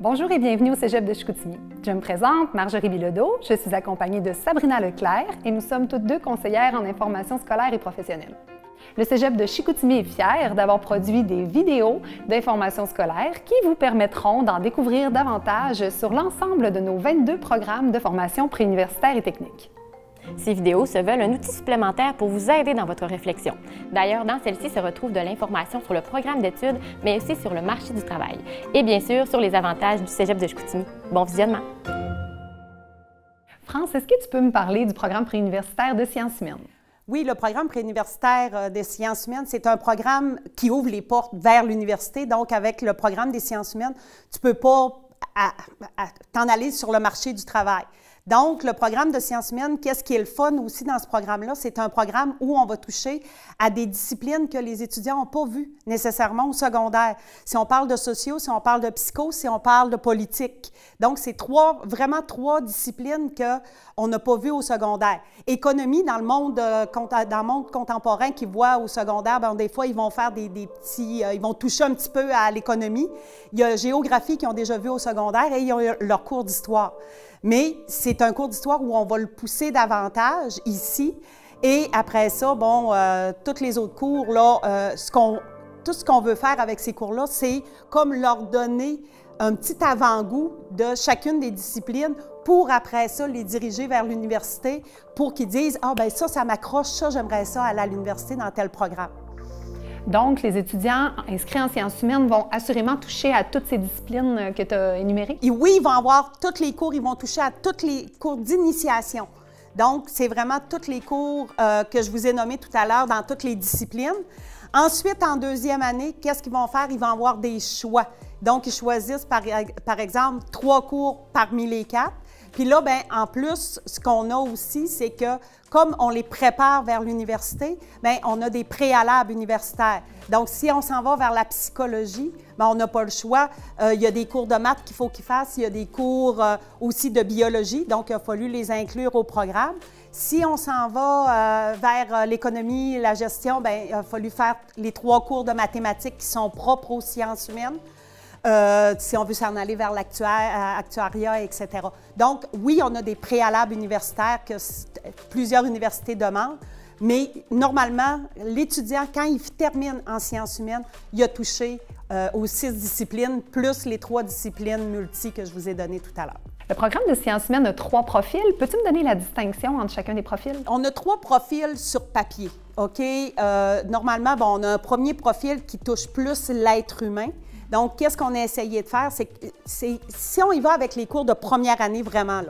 Bonjour et bienvenue au Cégep de Chicoutimi. Je me présente, Marjorie Bilodeau, je suis accompagnée de Sabrina Leclerc et nous sommes toutes deux conseillères en information scolaire et professionnelle. Le Cégep de Chicoutimi est fier d'avoir produit des vidéos d'information scolaire qui vous permettront d'en découvrir davantage sur l'ensemble de nos 22 programmes de formation préuniversitaire et technique. Ces vidéos se veulent un outil supplémentaire pour vous aider dans votre réflexion. D'ailleurs, dans celle-ci se retrouve de l'information sur le programme d'études, mais aussi sur le marché du travail. Et bien sûr, sur les avantages du Cégep de Chicoutimi. Bon visionnement! France, est-ce que tu peux me parler du programme préuniversitaire de sciences humaines? Oui, le programme préuniversitaire des sciences humaines, c'est un programme qui ouvre les portes vers l'université. Donc, avec le programme des sciences humaines, tu ne peux pas t'en aller sur le marché du travail. Donc, le programme de sciences humaines, qu'est-ce qui est le fun aussi dans ce programme-là? C'est un programme où on va toucher à des disciplines que les étudiants n'ont pas vues nécessairement au secondaire. Si on parle de sociaux, si on parle de psycho, si on parle de politique. Donc, c'est vraiment trois disciplines qu'on n'a pas vues au secondaire. Économie, dans le monde contemporain qu'ils voient au secondaire, bien, des fois, ils vont faire ils vont toucher un petit peu à l'économie. Il y a géographie qu'ils ont déjà vu au secondaire et ils ont leur cours d'histoire. Mais c'est un cours d'histoire où on va le pousser davantage ici. Et après ça, bon, tous les autres cours, là, tout ce qu'on veut faire avec ces cours-là, c'est comme leur donner un petit avant-goût de chacune des disciplines pour après ça les diriger vers l'université pour qu'ils disent « Ah, bien ça m'accroche, ça, j'aimerais ça aller à l'université dans tel programme. » Donc, les étudiants inscrits en sciences humaines vont assurément toucher à toutes ces disciplines que tu as énumérées? Et oui, ils vont avoir tous les cours, ils vont toucher à tous les cours d'initiation. Donc, c'est vraiment tous les cours que je vous ai nommés tout à l'heure dans toutes les disciplines. Ensuite, en deuxième année, qu'est-ce qu'ils vont faire? Ils vont avoir des choix. Donc, ils choisissent, par exemple, 3 cours parmi les 4. Puis là, bien, en plus, ce qu'on a aussi, c'est que comme on les prépare vers l'université, bien, on a des préalables universitaires. Donc, si on s'en va vers la psychologie, bien, on n'a pas le choix. Il y a des cours de maths qu'il faut qu'ils fassent. Il y a des cours aussi de biologie. Donc, il a fallu les inclure au programme. Si on s'en va vers l'économie, la gestion, bien, il a fallu faire les 3 cours de mathématiques qui sont propres aux sciences humaines. Si on veut s'en aller vers l'actuariat, etc. Donc, oui, on a des préalables universitaires que plusieurs universités demandent, mais normalement, l'étudiant, quand il termine en sciences humaines, il a touché aux 6 disciplines, plus les 3 disciplines multi que je vous ai données tout à l'heure. Le programme de sciences humaines a 3 profils. Peux-tu me donner la distinction entre chacun des profils? On a 3 profils sur papier, OK? Normalement, bon, on a un premier profil qui touche plus l'être humain. Donc, qu'est-ce qu'on a essayé de faire? Si on y va avec les cours de première année, vraiment,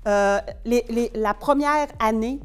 là, la première année,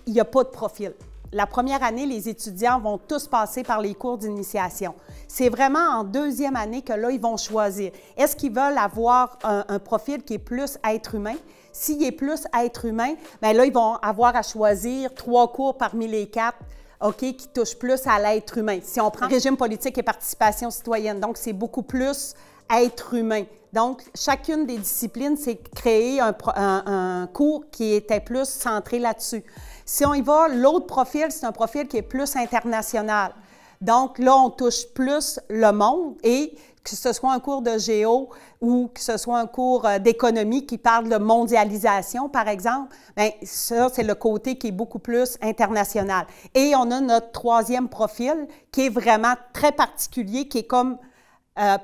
il n'y a pas de profil. La première année, les étudiants vont tous passer par les cours d'initiation. C'est vraiment en deuxième année que là, ils vont choisir. Est-ce qu'ils veulent avoir un profil qui est plus être humain? S'il est plus être humain, bien là, ils vont avoir à choisir 3 cours parmi les 4. OK, qui touche plus à l'être humain. Si on prend régime politique et participation citoyenne, donc c'est beaucoup plus être humain. Donc, chacune des disciplines, c'est créer un cours qui était plus centré là-dessus. Si on y va, l'autre profil, c'est un profil qui est plus international. Donc, là, on touche plus le monde et que ce soit un cours de géo ou que ce soit un cours d'économie qui parle de mondialisation, par exemple, bien, ça, c'est le côté qui est beaucoup plus international. Et on a notre 3e profil qui est vraiment très particulier, qui est comme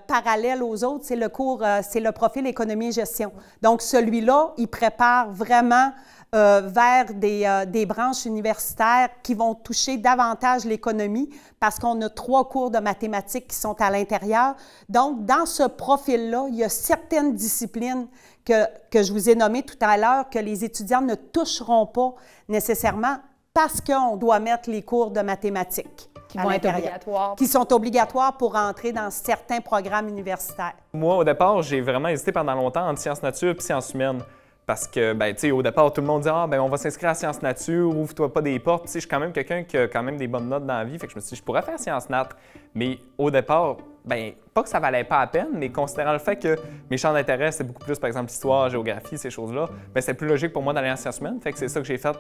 parallèle aux autres, c'est le profil économie et gestion. Donc, celui-là, il prépare vraiment vers des branches universitaires qui vont toucher davantage l'économie parce qu'on a 3 cours de mathématiques qui sont à l'intérieur. Donc, dans ce profil-là, il y a certaines disciplines que je vous ai nommées tout à l'heure que les étudiants ne toucheront pas nécessairement parce qu'on doit mettre les cours de mathématiques qui vont être obligatoires. Qui sont obligatoires pour entrer dans certains programmes universitaires. Moi, au départ, j'ai vraiment hésité pendant longtemps entre sciences nature et sciences humaines. Parce que, ben, tu sais, au départ, tout le monde dit « Ah, ben, on va s'inscrire à sciences nature, ouvre-toi pas des portes. » Tu sais, je suis quand même quelqu'un qui a quand même des bonnes notes dans la vie, fait que je me suis dit « Je pourrais faire sciences nat. » Mais au départ, ben pas que ça valait pas la peine, mais considérant le fait que mes champs d'intérêt, c'est beaucoup plus, par exemple, histoire, géographie, ces choses-là, ben c'est plus logique pour moi d'aller en sciences humaines. Fait que c'est ça que j'ai fait.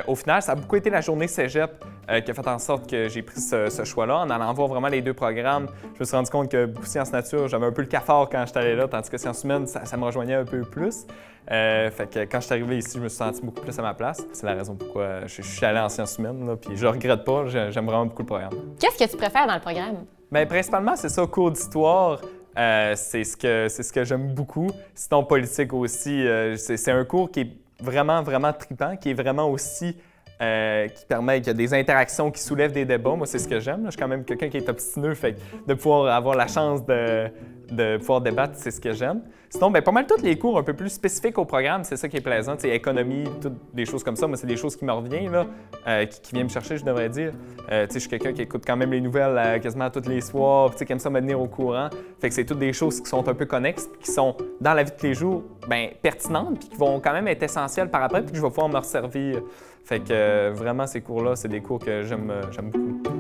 Au final, ça a beaucoup été la journée cégep qui a fait en sorte que j'ai pris ce choix-là. En allant voir vraiment les deux programmes, je me suis rendu compte que beaucoup sciences nature, j'avais un peu le cafard quand j'étais allé là, tandis que sciences humaines, ça me rejoignait un peu plus. Fait que quand je suis arrivé ici, je me suis senti beaucoup plus à ma place. C'est la raison pourquoi je suis allé en sciences humaines, là, puis je regrette pas, j'aime vraiment beaucoup le programme. Qu'est-ce que tu préfères dans le programme? Bien, principalement, c'est ça, cours d'histoire. C'est ce que j'aime beaucoup. Sinon, politique aussi, c'est un cours qui est vraiment, vraiment trippant, qui est vraiment aussi, qui permet qu'il y a des interactions qui soulèvent des débats. Moi, c'est ce que j'aime. Je suis quand même quelqu'un qui est obstineux, fait que de pouvoir avoir la chance de pouvoir débattre, c'est ce que j'aime. Sinon, bien, pas mal tous les cours un peu plus spécifiques au programme, c'est ça qui est plaisant. T'sais, économie, toutes des choses comme ça, moi, c'est des choses qui me reviennent, là, qui viennent me chercher, je devrais dire. Je suis quelqu'un qui écoute quand même les nouvelles quasiment tous les soirs, qui aime ça me tenir au courant. Fait que c'est toutes des choses qui sont un peu connexes, qui sont dans la vie de tous les jours, bien, pertinentes, puis qui vont quand même être essentielles par après, puis que je vais pouvoir me resservir. Fait que vraiment, ces cours-là, c'est des cours que j'aime beaucoup.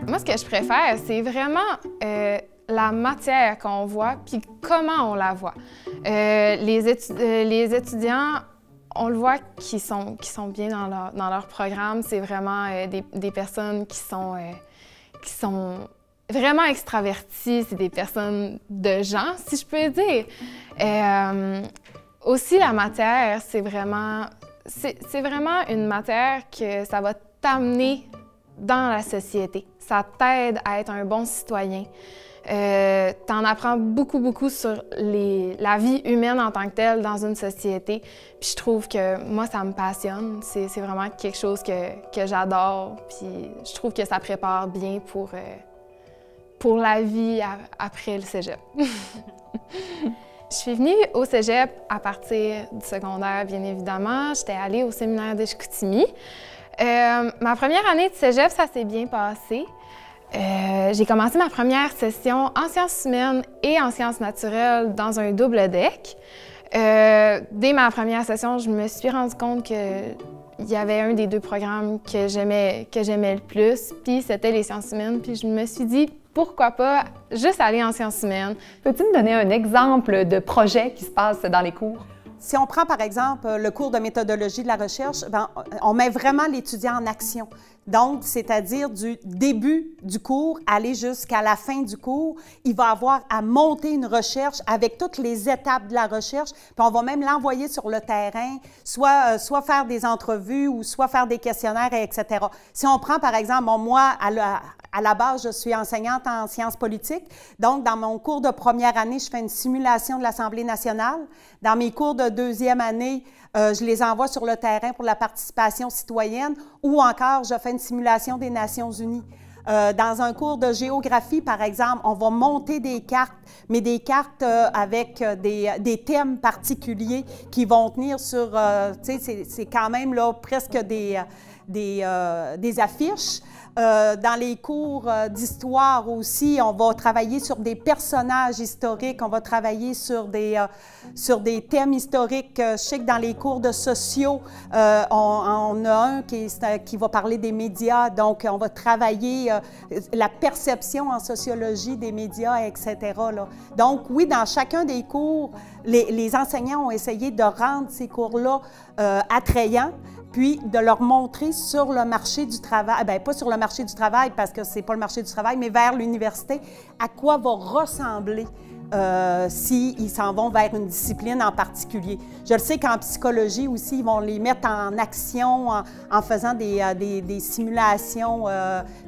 Moi, ce que je préfère, c'est vraiment la matière qu'on voit puis comment on la voit. Les étudiants, on le voit qui sont bien dans leur programme. C'est vraiment des personnes qui sont vraiment extraverties. C'est des personnes de gens, si je peux dire. Aussi, la matière, c'est vraiment une matière que ça va t'amener dans la société. Ça t'aide à être un bon citoyen. T'en apprends beaucoup sur la vie humaine en tant que telle dans une société. Puis je trouve que moi, ça me passionne. C'est vraiment quelque chose que j'adore. Puis je trouve que ça prépare bien pour la vie après le cégep. Je suis venue au cégep à partir du secondaire, bien évidemment. J'étais allée au séminaire de Chicoutimi. Ma première année de cégep, ça s'est bien passé. J'ai commencé ma première session en sciences humaines et en sciences naturelles dans un double deck. Dès ma première session, je me suis rendu compte qu'il y avait un des deux programmes que j'aimais le plus, puis c'était les sciences humaines. Puis je me suis dit, pourquoi pas juste aller en sciences humaines. Peux-tu me donner un exemple de projet qui se passe dans les cours? Si on prend par exemple le cours de méthodologie de la recherche, bien, on met vraiment l'étudiant en action. Donc, c'est-à-dire du début du cours, aller jusqu'à la fin du cours, il va avoir à monter une recherche avec toutes les étapes de la recherche, puis on va même l'envoyer sur le terrain, soit faire des entrevues ou soit faire des questionnaires, etc. Si on prend par exemple, moi, à la base, je suis enseignante en sciences politiques. Donc, dans mon cours de première année, je fais une simulation de l'Assemblée nationale. Dans mes cours de deuxième année, je les envoie sur le terrain pour la participation citoyenne ou encore, je fais une simulation des Nations unies. Dans un cours de géographie, par exemple, on va monter des cartes, mais des cartes avec des thèmes particuliers qui vont tenir sur, tu sais, c'est quand même là presque des affiches. Dans les cours d'histoire aussi, on va travailler sur des personnages historiques, on va travailler sur des thèmes historiques. Je sais que dans les cours de sociaux, on a un qui va parler des médias, donc on va travailler la perception en sociologie des médias, etc. là. Donc oui, dans chacun des cours, les enseignants ont essayé de rendre ces cours-là attrayants, puis de leur montrer sur le marché du travail, bien pas sur le marché du travail parce que c'est pas le marché du travail, mais vers l'université, à quoi va ressembler s'ils s'en vont vers une discipline en particulier. Je le sais qu'en psychologie aussi, ils vont les mettre en action en faisant des simulations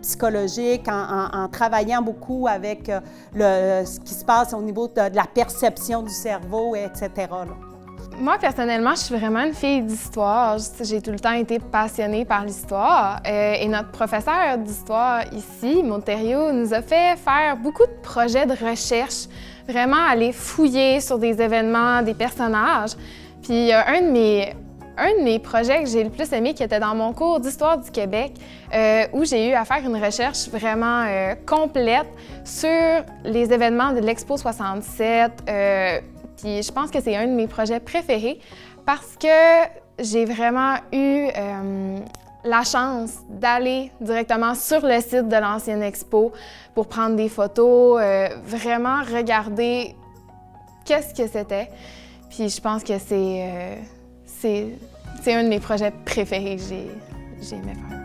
psychologiques, en travaillant beaucoup avec ce qui se passe au niveau de la perception du cerveau, etc. là. Moi, personnellement, je suis vraiment une fille d'histoire. J'ai tout le temps été passionnée par l'histoire. Et notre professeur d'histoire ici, Monterio, nous a fait faire beaucoup de projets de recherche, vraiment aller fouiller sur des événements, des personnages. Puis un de mes projets que j'ai le plus aimé, qui était dans mon cours d'histoire du Québec, où j'ai eu à faire une recherche vraiment complète sur les événements de l'Expo 67. Puis je pense que c'est un de mes projets préférés parce que j'ai vraiment eu la chance d'aller directement sur le site de l'ancienne expo pour prendre des photos, vraiment regarder qu'est-ce que c'était. Puis je pense que c'est un de mes projets préférés que j'ai aimé faire.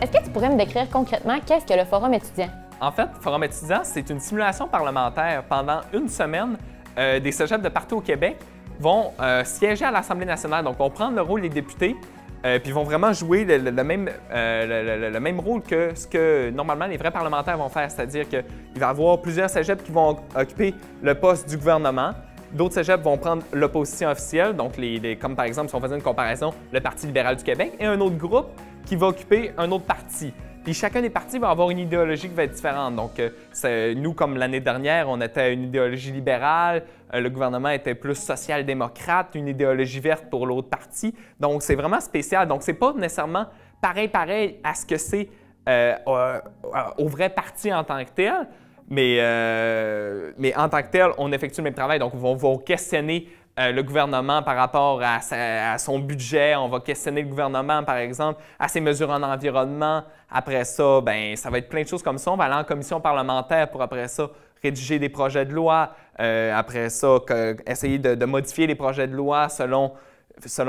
Est-ce que tu pourrais me décrire concrètement qu'est-ce que le Forum étudiant? En fait, Forum étudiant, c'est une simulation parlementaire. Pendant une semaine, des cégeps de partout au Québec vont siéger à l'Assemblée nationale. Donc, vont prendre le rôle des députés, puis vont vraiment jouer le même rôle que ce que normalement les vrais parlementaires vont faire. C'est-à-dire qu'il va y avoir plusieurs cégeps qui vont occuper le poste du gouvernement. D'autres cégeps vont prendre l'opposition officielle, donc comme par exemple, si on faisait une comparaison, le Parti libéral du Québec, et un autre groupe qui va occuper un autre parti. Puis chacun des partis va avoir une idéologie qui va être différente. Donc, nous, comme l'année dernière, on était une idéologie libérale, le gouvernement était plus social-démocrate, une idéologie verte pour l'autre parti. Donc, c'est vraiment spécial. Donc, c'est pas nécessairement pareil à ce que c'est au vrai parti en tant que tel, mais en tant que tel, on effectue le même travail. Donc, on va questionner le gouvernement par rapport à son budget. On va questionner le gouvernement, par exemple, à ses mesures en environnement. Après ça, bien, ça va être plein de choses comme ça. On va aller en commission parlementaire pour, après ça, rédiger des projets de loi. Après ça, essayer de modifier les projets de loi selon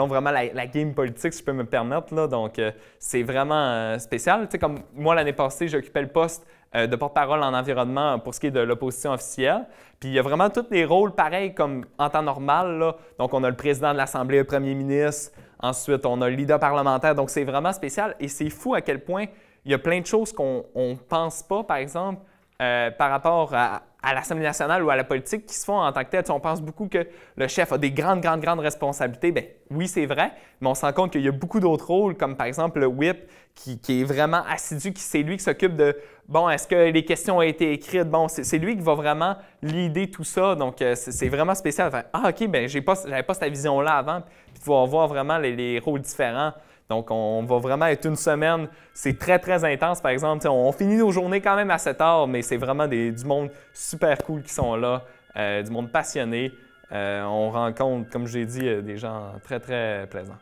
vraiment la game politique, si je peux me permettre. Là. Donc, c'est vraiment spécial. Tu sais, comme moi, l'année passée, j'occupais le poste de porte-parole en environnement pour ce qui est de l'opposition officielle. Puis il y a vraiment tous les rôles pareils comme en temps normal. Là. Donc, on a le président de l'Assemblée, le premier ministre. Ensuite, on a le leader parlementaire. Donc, c'est vraiment spécial. Et c'est fou à quel point il y a plein de choses qu'on ne pense pas, par exemple, par rapport à l'Assemblée nationale ou à la politique qui se font en tant que tel. Tu sais, on pense beaucoup que le chef a des grandes responsabilités. Bien, oui, c'est vrai, mais on se rend compte qu'il y a beaucoup d'autres rôles, comme par exemple le whip, qui est vraiment assidu, c'est lui qui s'occupe de, bon, est-ce que les questions ont été écrites? Bon, c'est lui qui va vraiment leader tout ça. Donc, c'est vraiment spécial. Enfin, ah, OK, bien, j'avais pas cette vision-là avant. Puis, tu vas voir vraiment les rôles différents. Donc, on va vraiment être une semaine. C'est très intense, par exemple. On finit nos journées quand même à 7 heures, mais c'est vraiment du monde super cool qui sont là, du monde passionné. On rencontre, comme je l'ai dit, des gens très plaisants.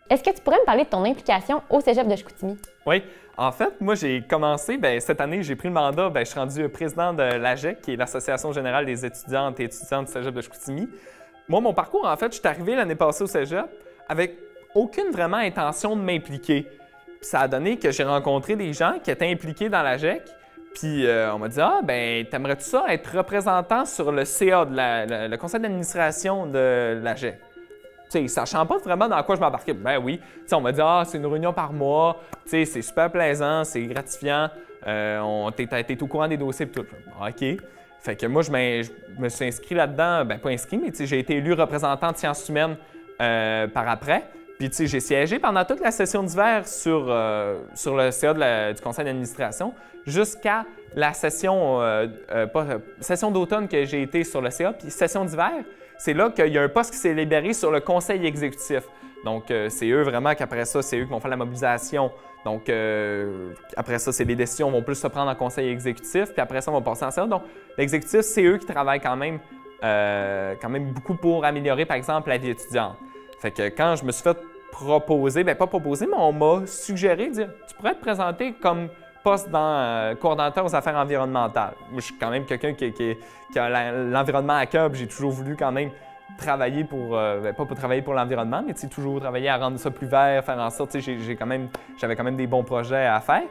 Est-ce que tu pourrais me parler de ton implication au Cégep de Chicoutimi? Oui. En fait, moi, j'ai commencé, cette année, j'ai pris le mandat, je suis rendu président de l'AGEC, qui est l'Association générale des étudiantes et étudiants du Cégep de Chicoutimi. Moi, mon parcours, en fait, je suis arrivé l'année passée au Cégep avec aucune vraiment intention de m'impliquer. Puis ça a donné que j'ai rencontré des gens qui étaient impliqués dans l'AGEC, puis on m'a dit « Ah, ben t'aimerais-tu ça être représentant sur le CA, le conseil d'administration de l'AGEC? » Tu sais, sachant pas vraiment dans quoi je m'embarquais. Ben oui. Tu sais, on m'a dit « Ah, c'est une réunion par mois, tu sais, c'est super plaisant, c'est gratifiant, t'es au courant des dossiers et tout. » OK. Fait que moi, je me suis inscrit là-dedans, pas inscrit, mais tu sais, j'ai été élu représentant de sciences humaines par après. Puis, tu sais, j'ai siégé pendant toute la session d'hiver sur le CA du conseil d'administration jusqu'à la session d'automne que j'ai été sur le CA. Puis, session d'hiver, c'est là qu'il y a un poste qui s'est libéré sur le conseil exécutif. Donc, c'est eux vraiment qu'après ça, c'est eux qui vont faire la mobilisation. Donc, après ça, les décisions vont plus se prendre en conseil exécutif. Puis après ça, on va passer en CA. Donc, l'exécutif, c'est eux qui travaillent quand même beaucoup pour améliorer, par exemple, la vie étudiante. Fait que quand je me suis fait proposer, pas proposer, mais on m'a suggéré de dire « Tu pourrais te présenter comme poste dans coordonnateur aux affaires environnementales. » Moi, je suis quand même quelqu'un qui a l'environnement à cœur, j'ai toujours voulu quand même travailler pas pour travailler pour l'environnement, mais toujours travailler à rendre ça plus vert, faire en sorte, j'avais quand même des bons projets à faire.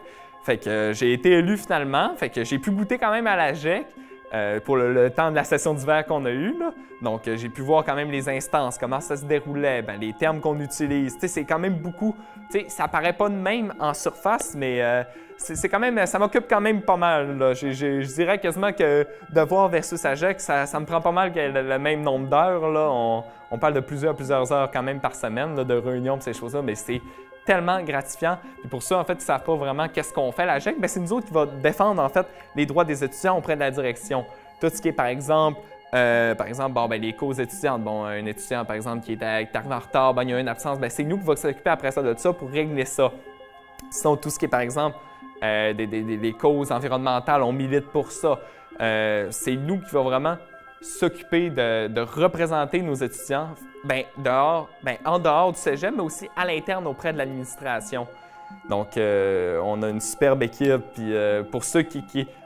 Fait que j'ai été élu finalement, fait que j'ai pu goûter quand même à l'AGEC. Pour le temps de la session d'hiver qu'on a eue. Donc, j'ai pu voir quand même les instances, comment ça se déroulait, les termes qu'on utilise. C'est quand même beaucoup. Ça paraît pas de même en surface, mais c'est quand même, ça m'occupe quand même pas mal. Là. Je dirais quasiment que Devoir versus AGEC, ça me prend pas mal le même nombre d'heures. On parle de plusieurs heures quand même par semaine là, de réunions et ces choses-là, mais c'est tellement gratifiant. Puis pour ça, en fait, ils ne savent pas vraiment qu'est-ce qu'on fait, l'AGEC. C'est nous autres qui va défendre, en fait, les droits des étudiants auprès de la direction. Tout ce qui est, par exemple, les causes étudiantes. Bon, un étudiant, par exemple, qui est arrivé en retard, il y a une absence, c'est nous qui va s'occuper après ça de ça pour régler ça. Sinon, tout ce qui est, par exemple, des causes environnementales, on milite pour ça. C'est nous qui va vraiment s'occuper de représenter nos étudiants en dehors du cégep, mais aussi à l'interne auprès de l'administration. Donc, on a une superbe équipe. Puis pour ceux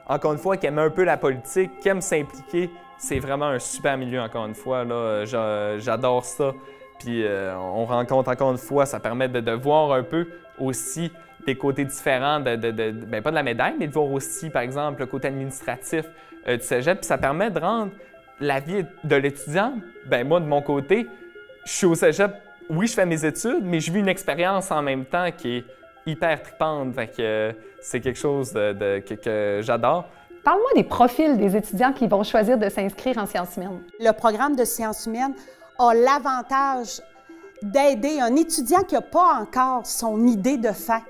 encore une fois, qui aiment un peu la politique, qui aiment s'impliquer, c'est vraiment un super milieu, encore une fois. J'adore ça. Puis on rencontre, encore une fois, ça permet de voir un peu aussi des côtés différents, pas de la médaille, mais de voir aussi, par exemple, le côté administratif du cégep. Puis ça permet de rendre la vie de l'étudiant, moi, de mon côté, je suis au cégep, oui, je fais mes études, mais je vis une expérience en même temps qui est hyper tripante. Fait que c'est quelque chose que j'adore. Parle-moi des profils des étudiants qui vont choisir de s'inscrire en sciences humaines. Le programme de sciences humaines a l'avantage d'aider un étudiant qui n'a pas encore son idée de fin.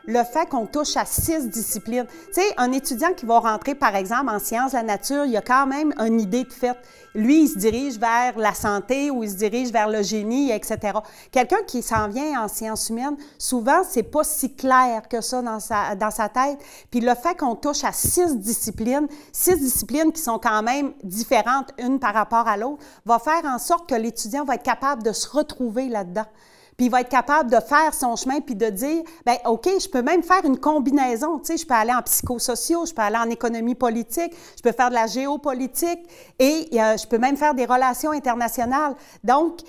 Le fait qu'on touche à 6 disciplines. Tu sais, un étudiant qui va rentrer, par exemple, en sciences de la nature, il a quand même une idée de fait. Lui, il se dirige vers la santé ou il se dirige vers le génie, etc. Quelqu'un qui s'en vient en sciences humaines, souvent, c'est pas si clair que ça dans sa tête. Puis le fait qu'on touche à 6 disciplines qui sont quand même différentes une par rapport à l'autre, va faire en sorte que l'étudiant va être capable de se retrouver là-dedans. Puis il va être capable de faire son chemin puis de dire, bien, OK, je peux même faire une combinaison. Tu sais, je peux aller en psychosociaux, je peux aller en économie politique, je peux faire de la géopolitique et je peux même faire des relations internationales. Donc,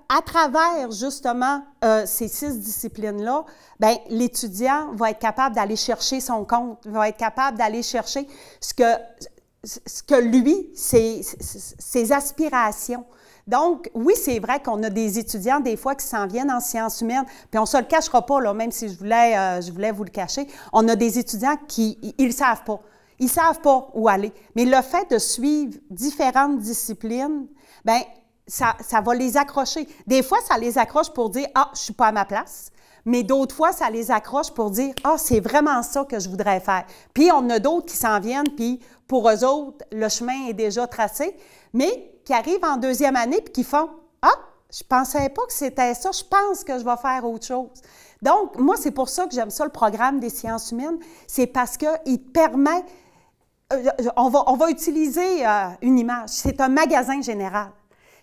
à travers, justement, ces 6 disciplines-là, bien, l'étudiant va être capable d'aller chercher son compte, va être capable d'aller chercher ce que lui, ses aspirations. Donc, oui, c'est vrai qu'on a des étudiants, des fois, qui s'en viennent en sciences humaines, puis on ne se le cachera pas, là, même si je voulais vous le cacher. On a des étudiants qui, ils ne savent pas. Ils ne savent pas où aller. Mais le fait de suivre différentes disciplines, bien, ça va les accrocher. Des fois, ça les accroche pour dire « Ah, je ne suis pas à ma place ». Mais d'autres fois, ça les accroche pour dire « Ah, c'est vraiment ça que je voudrais faire ». Puis, on a d'autres qui s'en viennent, puis pour eux autres, le chemin est déjà tracé, mais qui arrivent en deuxième année puis qui font « Ah, je ne pensais pas que c'était ça, je pense que je vais faire autre chose ». Donc, moi, c'est pour ça que j'aime ça, le programme des sciences humaines, c'est parce qu'il permet, on va utiliser une image, c'est un magasin général.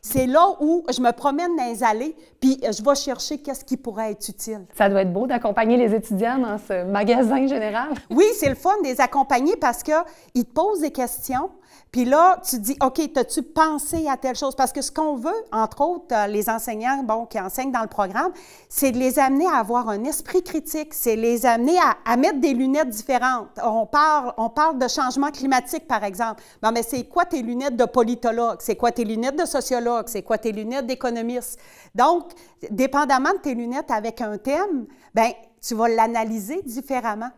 C'est là où je me promène dans les allées, puis je vais chercher qu'est-ce qui pourrait être utile. Ça doit être beau d'accompagner les étudiants dans ce magasin général. Oui, c'est le fun de les accompagner parce qu'ils te posent des questions, puis là, tu te dis, OK, as-tu pensé à telle chose? Parce que ce qu'on veut, entre autres, les enseignants qui enseignent dans le programme, c'est de les amener à avoir un esprit critique, c'est les amener à mettre des lunettes différentes. On parle de changement climatique, par exemple. Bon, mais c'est quoi tes lunettes de politologue? C'est quoi tes lunettes de sociologue? C'est quoi tes lunettes d'économiste? Donc, dépendamment de tes lunettes avec un thème, bien, tu vas l'analyser différemment.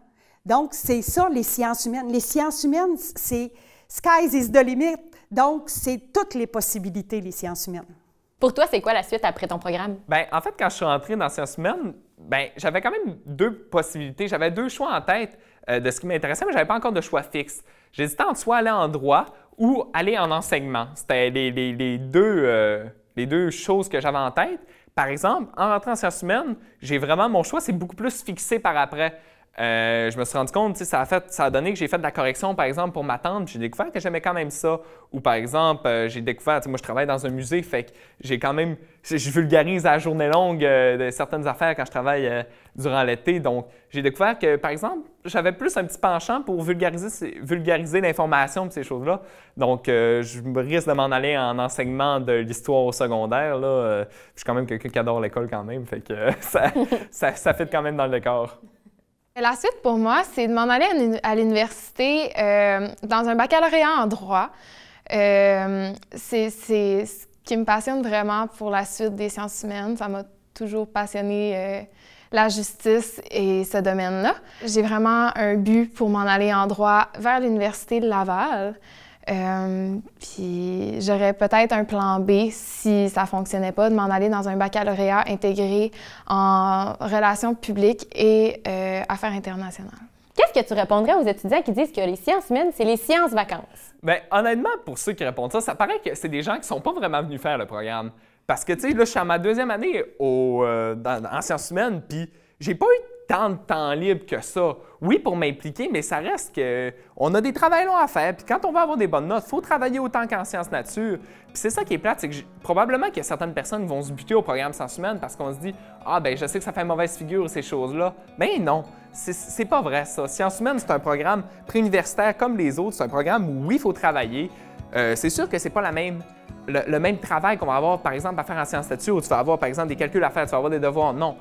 Donc, c'est ça, les sciences humaines. Les sciences humaines, c'est sky is the limit. Donc, c'est toutes les possibilités, les sciences humaines. Pour toi, c'est quoi la suite après ton programme? Bien, en fait, quand je suis rentré dans sciences humaines, bien, j'avais quand même 2 possibilités. J'avais 2 choix en tête de ce qui m'intéressait, mais je n'avais pas encore de choix fixe. J'hésitais entre soit aller en droit ou aller en enseignement. C'était les deux choses que j'avais en tête. Par exemple, en rentrant en sciences humaines, j'ai vraiment mon choix, c'est beaucoup plus fixé par après. Je me suis rendu compte, ça a donné que j'ai fait de la correction, par exemple, pour ma tante, j'ai découvert que j'aimais quand même ça. Ou par exemple, j'ai découvert, moi je travaille dans un musée, fait que je vulgarise à la journée longue de certaines affaires quand je travaille durant l'été. Donc, j'ai découvert que, par exemple, j'avais plus un petit penchant pour vulgariser l'information de ces choses-là. Donc, je risque de m'en aller en enseignement de l'histoire au secondaire. Là. Je suis quand même quelqu'un qui adore l'école quand même, fait que ça fit quand même dans le décor. La suite, pour moi, c'est de m'en aller à l'université dans un baccalauréat en droit. C'est ce qui me passionne vraiment pour la suite des sciences humaines. Ça m'a toujours passionné la justice et ce domaine-là. J'ai vraiment un but pour m'en aller en droit vers l'Université de Laval. Puis j'aurais peut-être un plan B si ça ne fonctionnait pas, de m'en aller dans un baccalauréat intégré en relations publiques et affaires internationales. Qu'est-ce que tu répondrais aux étudiants qui disent que les sciences humaines, c'est les sciences vacances? Bien, honnêtement, pour ceux qui répondent ça paraît que c'est des gens qui ne sont pas vraiment venus faire le programme. Parce que, tu sais, là, je suis à ma 2e année en sciences humaines, puis j'ai pas eu tant de temps libre que ça. Oui, pour m'impliquer, mais ça reste qu'on a des travails longs à faire. Puis quand on veut avoir des bonnes notes, il faut travailler autant qu'en sciences nature. Puis c'est ça qui est plate, c'est que probablement qu'il y a certaines personnes qui vont se buter au programme sciences humaines parce qu'on se dit « Ah, ben je sais que ça fait mauvaise figure, ces choses-là. » Ben non, c'est pas vrai ça. Sciences humaines, c'est un programme préuniversitaire comme les autres. C'est un programme où, oui, il faut travailler. C'est sûr que c'est pas le même travail qu'on va avoir, par exemple, à faire en sciences nature, où tu vas avoir, par exemple, des calculs à faire, tu vas avoir des devoirs. Non.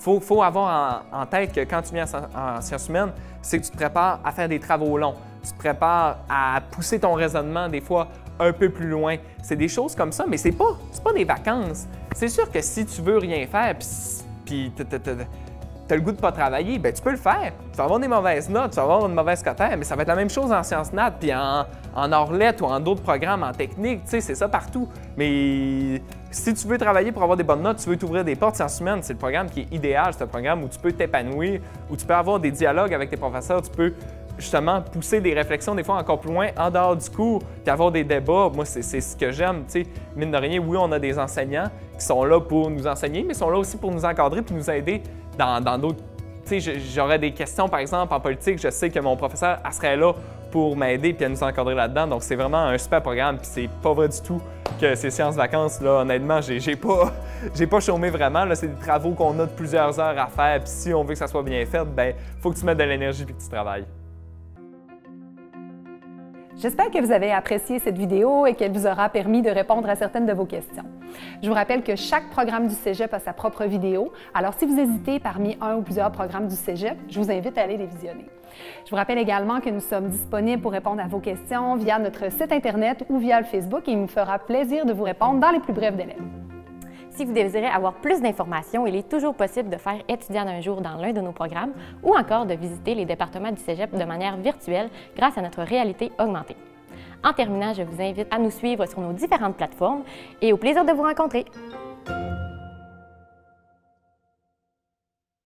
Il faut avoir en tête que quand tu viens en sciences humaines, c'est que tu te prépares à faire des travaux longs. Tu te prépares à pousser ton raisonnement, des fois, un peu plus loin. C'est des choses comme ça, mais c'est pas des vacances. C'est sûr que si tu veux rien faire, puis tu as le goût de ne pas travailler, bien, tu peux le faire. Tu vas avoir des mauvaises notes, tu vas avoir une mauvaise cotère, mais ça va être la même chose en sciences nat, puis en Orlet ou en d'autres programmes, en technique, tu sais, c'est ça partout. Mais si tu veux travailler pour avoir des bonnes notes, tu veux t'ouvrir des portes sciences humaines, c'est le programme qui est idéal, c'est un programme où tu peux t'épanouir, où tu peux avoir des dialogues avec tes professeurs, tu peux justement pousser des réflexions des fois encore plus loin en dehors du cours, puis avoir des débats. Moi, c'est ce que j'aime, tu sais. Mine de rien, oui, on a des enseignants qui sont là pour nous enseigner, mais ils sont là aussi pour nous encadrer puis nous aider dans d'autres. Tu sais, j'aurais des questions, par exemple, en politique, je sais que mon professeur, elle serait là pour m'aider puis à nous encadrer là-dedans. Donc, c'est vraiment un super programme, puis c'est pas vrai du tout que ces sciences vacances, là, honnêtement, j'ai pas chômé vraiment. C'est des travaux qu'on a de plusieurs heures à faire, puis si on veut que ça soit bien fait, bien, faut que tu mettes de l'énergie puis que tu travailles. J'espère que vous avez apprécié cette vidéo et qu'elle vous aura permis de répondre à certaines de vos questions. Je vous rappelle que chaque programme du Cégep a sa propre vidéo, alors si vous hésitez parmi un ou plusieurs programmes du Cégep, je vous invite à aller les visionner. Je vous rappelle également que nous sommes disponibles pour répondre à vos questions via notre site Internet ou via le Facebook et il nous fera plaisir de vous répondre dans les plus brefs délais. Si vous désirez avoir plus d'informations, il est toujours possible de faire étudiant d'un jour dans l'un de nos programmes ou encore de visiter les départements du Cégep de manière virtuelle grâce à notre réalité augmentée. En terminant, je vous invite à nous suivre sur nos différentes plateformes et au plaisir de vous rencontrer!